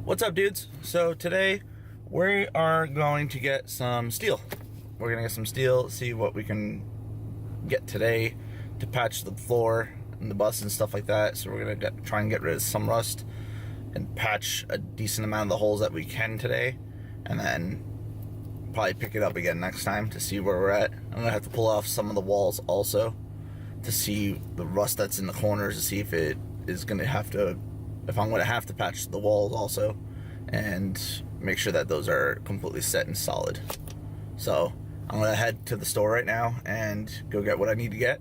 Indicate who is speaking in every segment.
Speaker 1: What's up, dudes? So today we are going to get some steel. We're gonna get some steel, see what we can get today to patch the floor and the bus and stuff like that. So we're gonna try and get rid of some rust and patch a decent amount of the holes that we can today, and then probably pick it up again next time to see where we're at. I'm gonna have to pull off some of the walls also to see the rust that's in the corners, to see if it is gonna have to, if I'm gonna have to patch the walls also, and make sure that those are completely set and solid. So I'm gonna head to the store right now and go get what I need to get.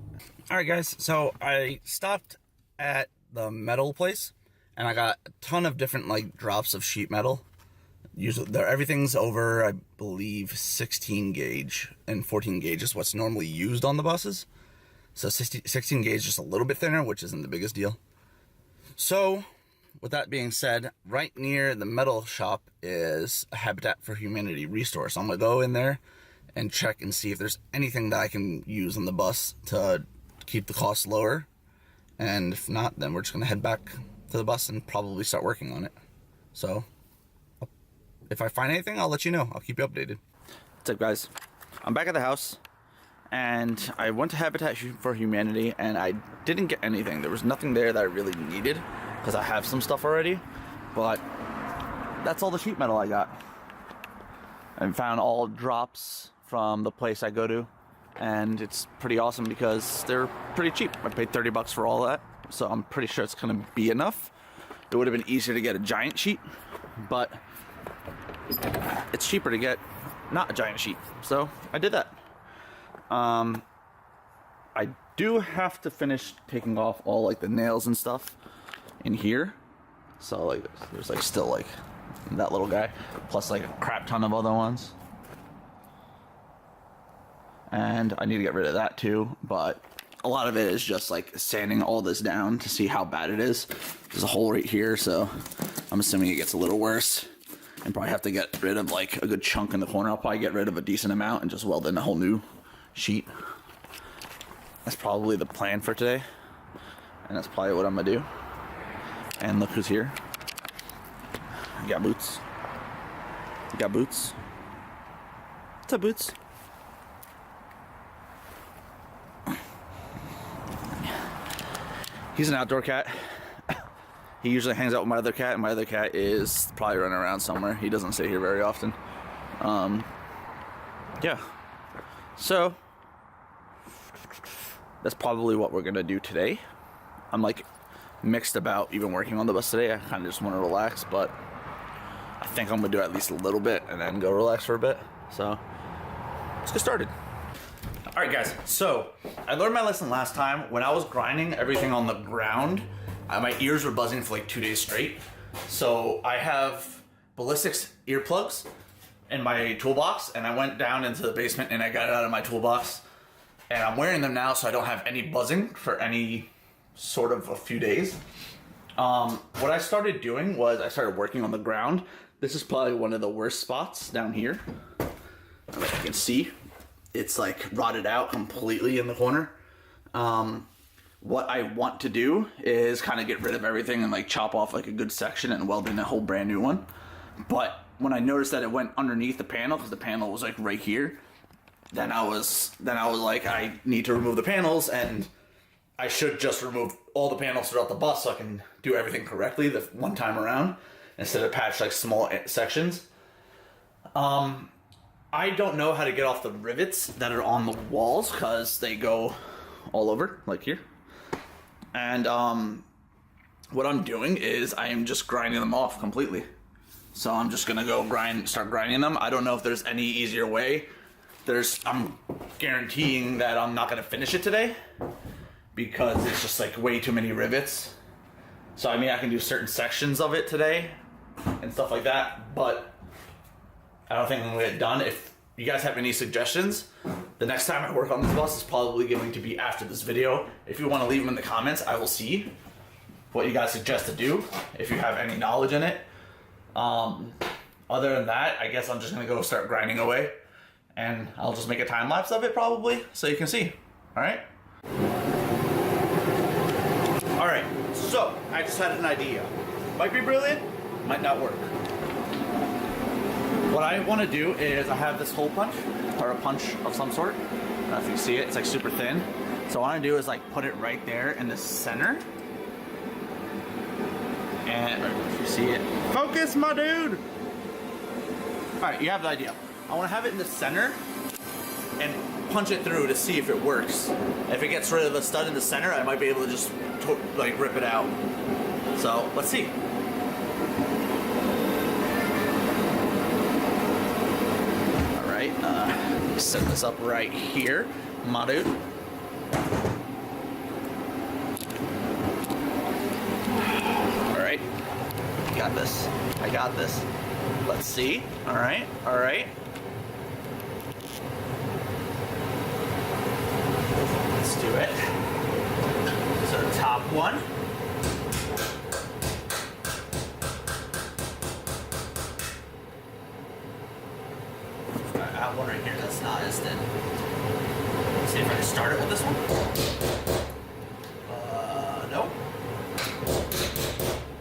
Speaker 1: All right, guys. So I stopped at the metal place, and I got a ton of different drops of sheet metal. Usually, everything's over, I believe, 16 gauge, and 14 gauge is what's normally used on the buses. So 16 gauge is just a little bit thinner, which isn't the biggest deal. So, with that being said, right near the metal shop is a Habitat for Humanity restore. So I'm gonna go in there and check and see if there's anything that I can use on the bus to keep the cost lower. And if not, then we're just gonna head back to the bus and probably start working on it. So, if I find anything, I'll let you know. I'll keep you updated. What's up, guys? I'm back at the house, and I went to Habitat for Humanity, and I didn't get anything. There was nothing there that I really needed, because I have some stuff already, but that's all the sheet metal I got. I found all drops from the place I go to, and it's pretty awesome because they're pretty cheap. I paid 30 bucks for all that, so I'm pretty sure it's gonna be enough. It would have been easier to get a giant sheet, but it's cheaper to get not a giant sheet, so I did that. I do have to finish taking off all the nails and stuff in here, so there's still that little guy, plus a crap ton of other ones, and I need to get rid of that too. But a lot of it is just sanding all this down to see how bad it is. There's a hole right here, so I'm assuming it gets a little worse, and probably have to get rid of a good chunk in the corner. I'll probably get rid of a decent amount and just weld in a whole new sheet. That's probably the plan for today, and that's probably what I'm gonna do. And look who's here. You got Boots. You got Boots. What's up, Boots? He's an outdoor cat. He usually hangs out with my other cat, and my other cat is probably running around somewhere. He doesn't stay here very often. Yeah. So, that's probably what we're gonna do today. I'm mixed about even working on the bus today. I kind of just want to relax, but I think I'm gonna do at least a little bit and then go relax for a bit. So let's get started. All right, guys. So I learned my lesson last time. When I was grinding everything on the ground, my ears were buzzing for 2 days straight. So I have Ballistics earplugs in my toolbox, and I went down into the basement and I got it out of my toolbox, and I'm wearing them now so I don't have any buzzing for any sort of a few days. What I started doing was I started working on the ground. This is probably one of the worst spots down here. As you can see, it's rotted out completely in the corner. What I want to do is kind of get rid of everything and chop off a good section and weld in a whole brand new one. But when I noticed that it went underneath the panel, because the panel was right here, then I was I need to remove the panels, and I should just remove all the panels throughout the bus so I can do everything correctly the one time around instead of patch small sections. I don't know how to get off the rivets that are on the walls because they go all over, here. And what I'm doing is I am just grinding them off completely. So I'm just gonna go start grinding them. I don't know if there's any easier way. I'm guaranteeing that I'm not gonna finish it today because it's just way too many rivets. So I mean, I can do certain sections of it today and stuff like that, but I don't think I'm gonna get it done. If you guys have any suggestions, the next time I work on this bus is probably going to be after this video. If you want to leave them in the comments, I will see what you guys suggest to do, if you have any knowledge in it. Other than that, I guess I'm just gonna go start grinding away, and I'll just make a time lapse of it probably so you can see. All right. So I just had an idea. Might be brilliant, might not work. What I want to do is I have this hole punch, or a punch of some sort. I don't know if you see it, it's like super thin. So what I want to do is like put it right there in the center. And if you see it, focus, my dude. All right, you have the idea. I want to have it in the center and punch it through to see if it works. If it gets rid of the stud in the center, I might be able to just like rip it out. So let's see. All right, set this up right here, my dude. All right, got this. I got this. Let's see. All right, all right. Let's do it. So the top one. I have one right here that's not as thin. Let's see if I can start it with this one. Nope.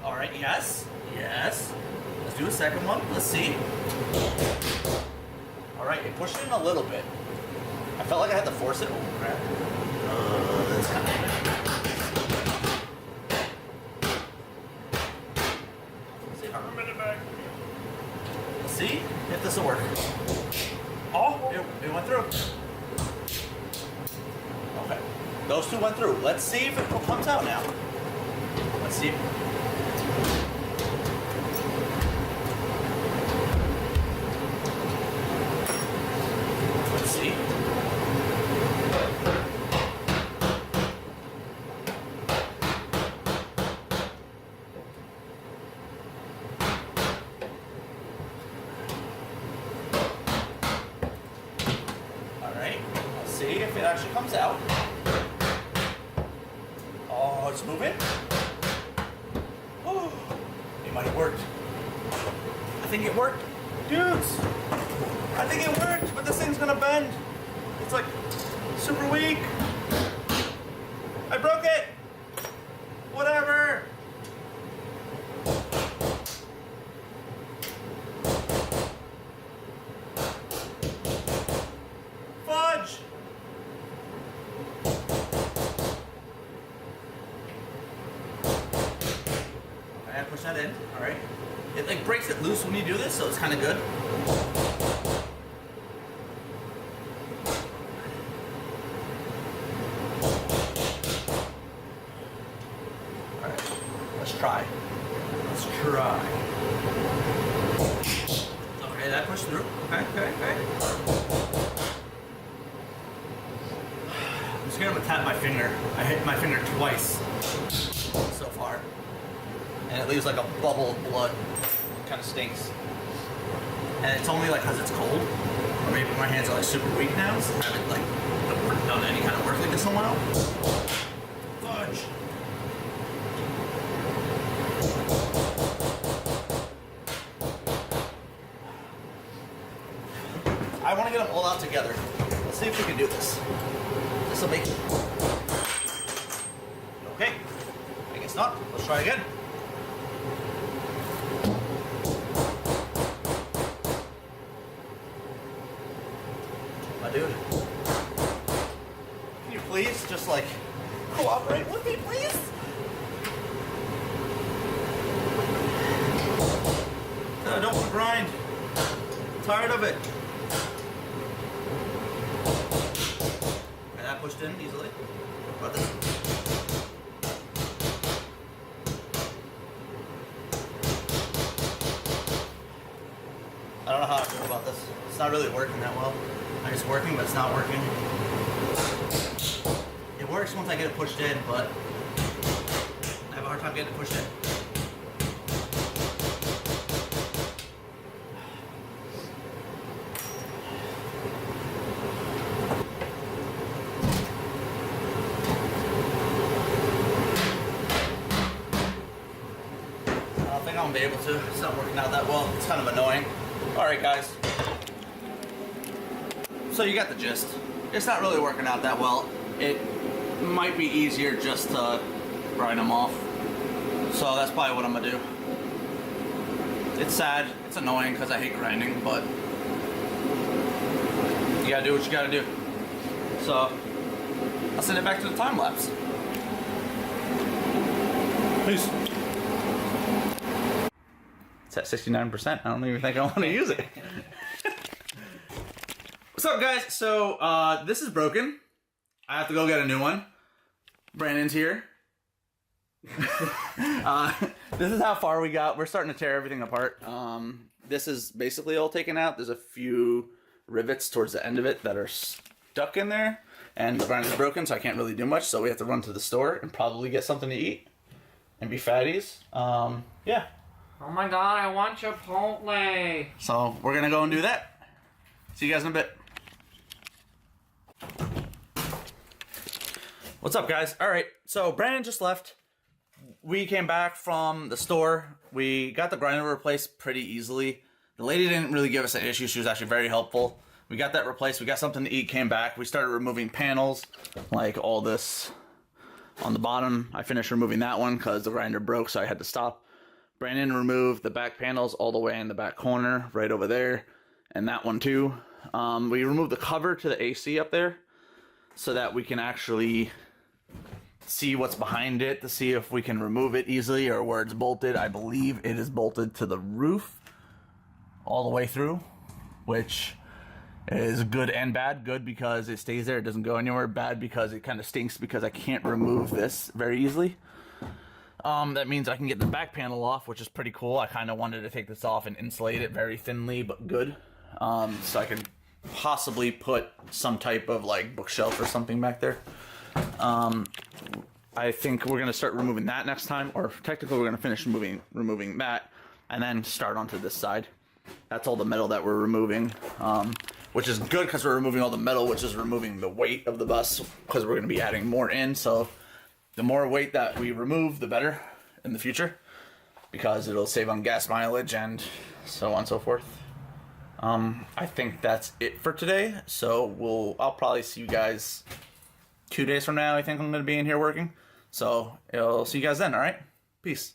Speaker 1: All right, yes, yes. Let's do a second one. Let's see. All right, it pushed in a little bit. I felt like I had to force it. Oh, crap. That's kind of... Let's see if I remember it back. Let's see if this will work. Oh, it went through. Okay. Those two went through. Let's see if it comes out now. Let's see. Let's see. See if it actually comes out. Oh, it's moving. Oh, it might have worked. I think it worked. Dudes, I think it worked, but this thing's gonna bend. It's like super weak. I broke it. Whatever. Fudge. I push that in, all right? It like breaks it loose when you do this, so it's kind of good. All right, let's try. Let's try. Okay, that pushed through. Okay. I'm just gonna tap my finger. I hit my finger twice so far. And it leaves like a bubble of blood. It kind of stinks. And it's only like because it's cold. Or maybe my hands are like super weak now, so I haven't like done any kind of work like this in a while. Fudge. I want to get them all out together. Let's see if we can do this. This will make... Okay. I guess not. Let's try again. My dude. Can you please just like cooperate with me, please? I don't want to grind. I'm tired of it. And that pushed in easily. What about this? I don't know how I feel about this. It's not really working that well. Like it's working, but it's not working. It works once I get it pushed in, but I have a hard time getting it pushed in. I don't think I'm gonna be able to. It's not working out that well. It's kind of annoying. Alright guys, so you got the gist. It's not really working out that well. It might be easier just to grind them off. So that's probably what I'm gonna do. It's sad. It's annoying because I hate grinding, but you gotta do what you gotta do. So I'll send it back to the time lapse. Peace. It's at 69%. I don't even think I want to use it. What's up, guys? So this is broken. I have to go get a new one. Brandon's here. This is how far we got. We're starting to tear everything apart. This is basically all taken out. There's a few rivets towards the end of it that are stuck in there, and the grind is broken, so I can't really do much. So we have to run to the store and probably get something to eat and be fatties. Yeah.
Speaker 2: Oh my god, I want Chipotle.
Speaker 1: So we're gonna go and do that. See you guys in a bit. What's up, guys? All right, so Brandon just left. We came back from the store. We got the grinder replaced pretty easily. The lady didn't really give us an issue. She was actually very helpful. We got that replaced. We got something to eat, came back. We started removing panels, like all this on the bottom. I finished removing that one because the grinder broke, so I had to stop. Brandon removed the back panels all the way in the back corner, right over there, and that one too. We removed the cover to the AC up there so that we can actually see what's behind it, to see if we can remove it easily or where it's bolted. I believe it is bolted to the roof all the way through, which is good and bad. Good because it stays there, it doesn't go anywhere. Bad because it kind of stinks because I can't remove this very easily. That means I can get the back panel off, which is pretty cool. I kind of wanted to take this off and insulate it very thinly, but good. So I can possibly put some type of like bookshelf or something back there. I think we're going to start removing that next time, or technically we're going to finish removing that and then start onto this side. That's all the metal that we're removing, which is good because we're removing all the metal, which is removing the weight of the bus, because we're going to be adding more in. So the more weight that we remove, the better in the future, because it'll save on gas mileage and so on and so forth. I think that's it for today. So I'll probably see you guys 2 days from now. I think I'm going to be in here working. So I'll see you guys then. All right. Peace.